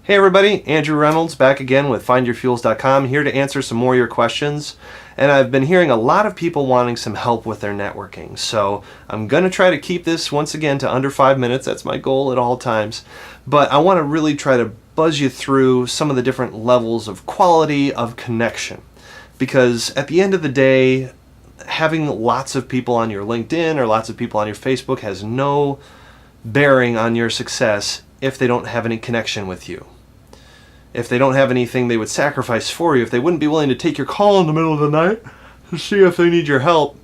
Hey everybody, Andrew Reynolds back again with FindYourFuels.com, here to answer some more of your questions. And I've been hearing a lot of people wanting some help with their networking. So I'm going to try to keep this once again to under 5 minutes. That's my goal at all times. But I want to really try to buzz you through some of the different levels of quality of connection. Because at the end of the day, having lots of people on your LinkedIn or lots of people on your Facebook has no bearing on your success if they don't have any connection with you. If they don't have anything they would sacrifice for you, if they wouldn't be willing to take your call in the middle of the night to see if they need your help,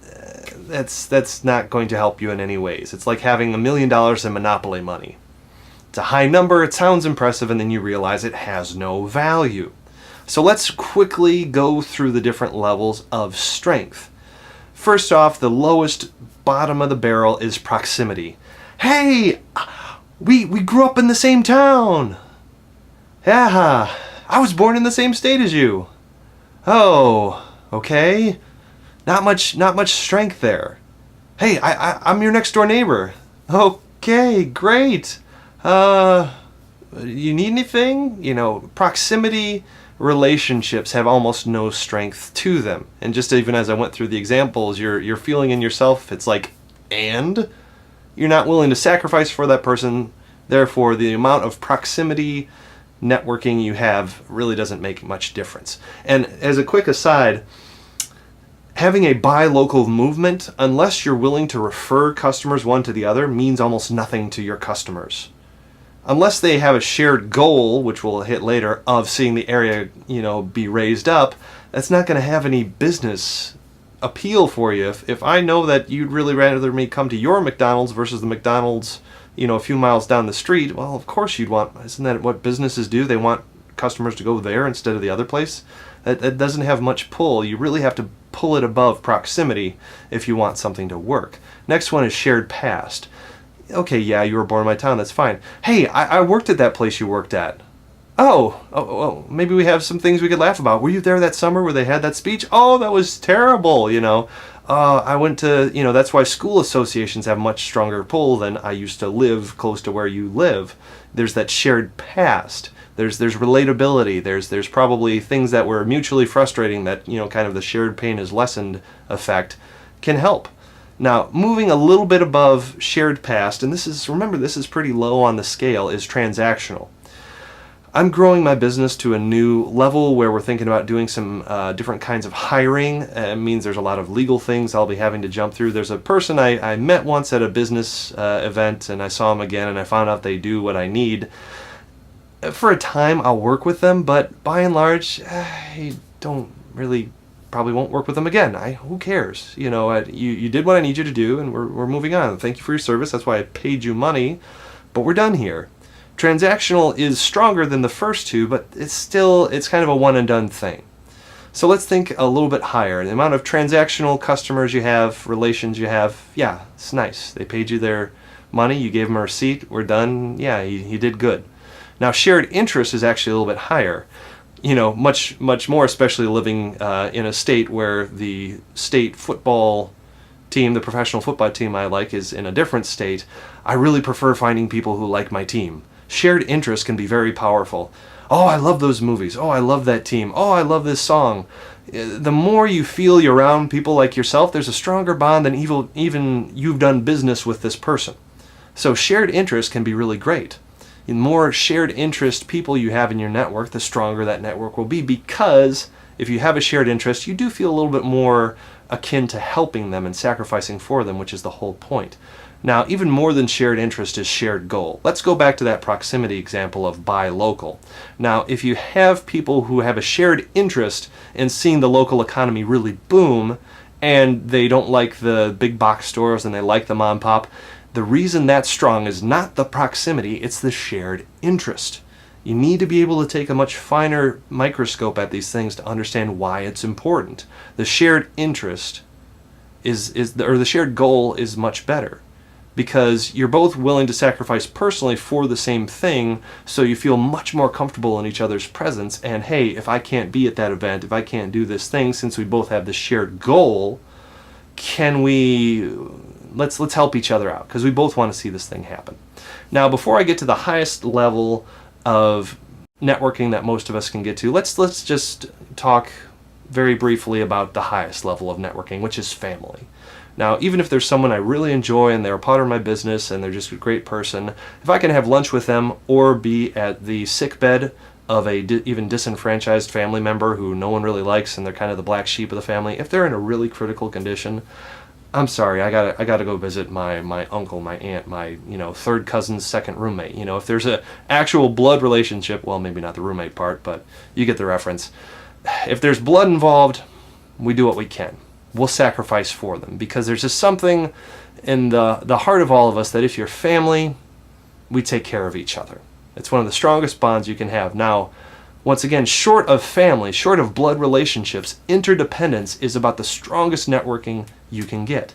that's not going to help you in any ways. It's like having $1 million in Monopoly money. It's a high number, it sounds impressive, and then you realize it has no value. So let's quickly go through the different levels of strength. First off, the lowest bottom of the barrel is proximity. Hey, we grew up in the same town. Yeah, I was born in the same state as you. Oh, okay. Not much strength there. Hey, I'm your next door neighbor. Okay, great. You need anything? Proximity relationships have almost no strength to them. And just even as I went through the examples, you're feeling in yourself, it's like, and you're not willing to sacrifice for that person. Therefore, the amount of proximity networking you have really doesn't make much difference. And as a quick aside, having a buy local movement, unless you're willing to refer customers one to the other, means almost nothing to your customers. Unless they have a shared goal, which we'll hit later, of seeing the area, be raised up, that's not going to have any business appeal for you. If I know that you'd really rather me come to your McDonald's versus the McDonald's a few miles down the street, well, of course you'd want, isn't that what businesses do? They want customers to go there instead of the other place. That doesn't have much pull. You really have to pull it above proximity if you want something to work. Next one is shared past. Okay, yeah, you were born in my town, that's fine. Hey, I worked at that place you worked at. Oh, maybe we have some things we could laugh about. Were you there that summer where they had that speech? Oh, that was terrible, I went to, that's why school associations have much stronger pull than I used to live close to where you live. There's that shared past. There's relatability. There's probably things that were mutually frustrating that, kind of the shared pain is lessened effect can help. Now, moving a little bit above shared past, and this is pretty low on the scale, is transactional. I'm growing my business to a new level where we're thinking about doing some different kinds of hiring. It means there's a lot of legal things I'll be having to jump through. There's a person I met once at a business event, and I saw him again, and I found out they do what I need. For a time, I'll work with them, but by and large, I don't really, probably won't work with them again. Who cares? You did what I need you to do, and we're moving on. Thank you for your service. That's why I paid you money, but we're done here. Transactional is stronger than the first two, but it's kind of a one and done thing. So let's think a little bit higher. The amount of transactional customers you have, relations you have, yeah, it's nice. They paid you their money, you gave them a receipt, we're done, yeah, you did good. Now shared interest is actually a little bit higher. Much more, especially living in a state where the state football team, the professional football team I like, is in a different state. I really prefer finding people who like my team. Shared interest can be very powerful. Oh, I love those movies. Oh, I love that team. Oh, I love this song. The more you feel you're around people like yourself, there's a stronger bond than even you've done business with this person. So shared interest can be really great. The more shared interest people you have in your network, the stronger that network will be, because if you have a shared interest, you do feel a little bit more akin to helping them and sacrificing for them, which is the whole point. Now, even more than shared interest is shared goal. Let's go back to that proximity example of buy local. Now, if you have people who have a shared interest in seeing the local economy really boom, and they don't like the big box stores and they like the mom and pop, the reason that's strong is not the proximity, it's the shared interest. You need to be able to take a much finer microscope at these things to understand why it's important. The shared interest or the shared goal is much better, because you're both willing to sacrifice personally for the same thing, so you feel much more comfortable in each other's presence. And hey, if I can't be at that event, if I can't do this thing, since we both have this shared goal, let's help each other out, because we both want to see this thing happen. Now, before I get to the highest level of networking that most of us can get to. Let's just talk very briefly about the highest level of networking, which is family. Now, even if there's someone I really enjoy and they're a part of my business and they're just a great person, if I can have lunch with them or be at the sickbed of a even disenfranchised family member who no one really likes and they're kind of the black sheep of the family, if they're in a really critical condition, I'm sorry, I gotta go visit my uncle, my aunt, my third cousin's second roommate. If there's a actual blood relationship, well, maybe not the roommate part, but you get the reference. If there's blood involved, we do what we can. We'll sacrifice for them, because there's just something in the heart of all of us that if you're family, we take care of each other. It's one of the strongest bonds you can have. Now, once again, short of family, short of blood relationships, interdependence is about the strongest networking you can get.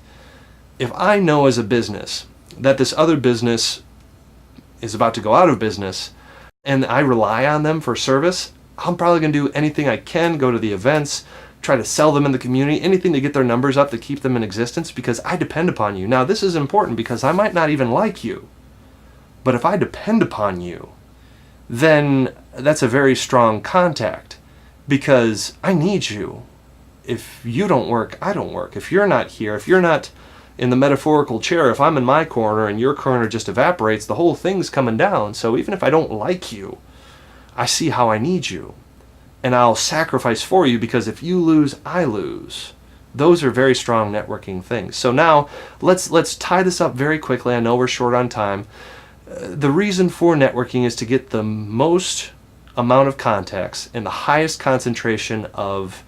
If I know as a business that this other business is about to go out of business and I rely on them for service, I'm probably going to do anything I can, go to the events, try to sell them in the community, anything to get their numbers up to keep them in existence, because I depend upon you. Now, this is important because I might not even like you, but if I depend upon you, then that's a very strong contact, because I need you. If you don't work, I don't work. If you're not here, if you're not in the metaphorical chair, if I'm in my corner and your corner just evaporates, the whole thing's coming down. So even if I don't like you, I see how I need you, and I'll sacrifice for you, because if you lose, I lose. Those are very strong networking things. So now let's tie this up very quickly. I know we're short on time. The reason for networking is to get the most amount of contacts and the highest concentration of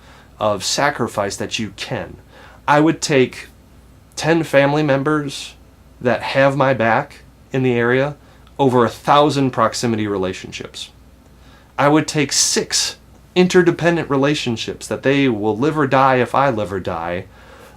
sacrifice that you can. I would take 10 family members that have my back in the area over 1,000 proximity relationships. I would take 6 interdependent relationships that they will live or die if I live or die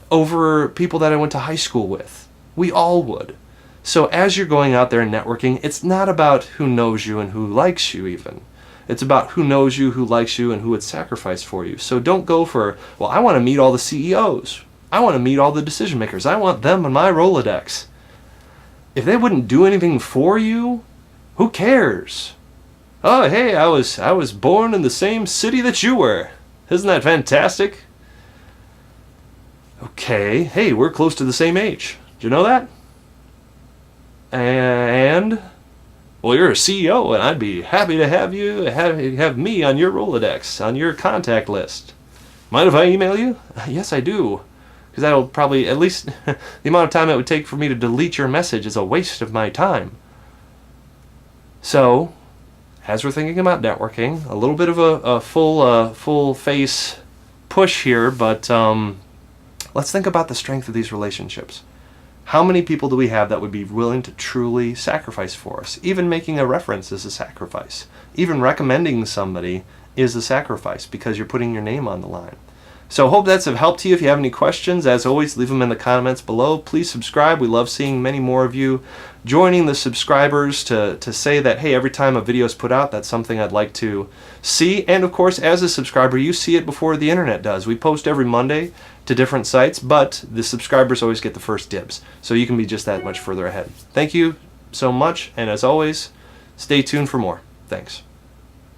over people that I went to high school with. We all would. So as you're going out there and networking, it's not about who knows you and who likes you even. It's about who knows you, who likes you, and who would sacrifice for you. So don't go for, well, I want to meet all the CEOs. I want to meet all the decision makers. I want them in my Rolodex. If they wouldn't do anything for you, who cares? Oh, hey, I was born in the same city that you were. Isn't that fantastic? Okay, hey, we're close to the same age. Did you know that? And, well, you're a CEO, and I'd be happy to have you, have me on your Rolodex, on your contact list. Mind if I email you? Yes, I do. Because that'll probably, at least the amount of time it would take for me to delete your message is a waste of my time. So, as we're thinking about networking, a little bit of a full face push here, but let's think about the strength of these relationships. How many people do we have that would be willing to truly sacrifice for us? Even making a reference is a sacrifice. Even recommending somebody is a sacrifice, because you're putting your name on the line. So hope that's of help to you. If you have any questions, as always, leave them in the comments below. Please subscribe. We love seeing many more of you joining the subscribers to say that, hey, every time a video is put out, that's something I'd like to see. And of course, as a subscriber, you see it before the internet does. We post every Monday to different sites, but the subscribers always get the first dibs. So you can be just that much further ahead. Thank you so much. And as always, stay tuned for more. Thanks.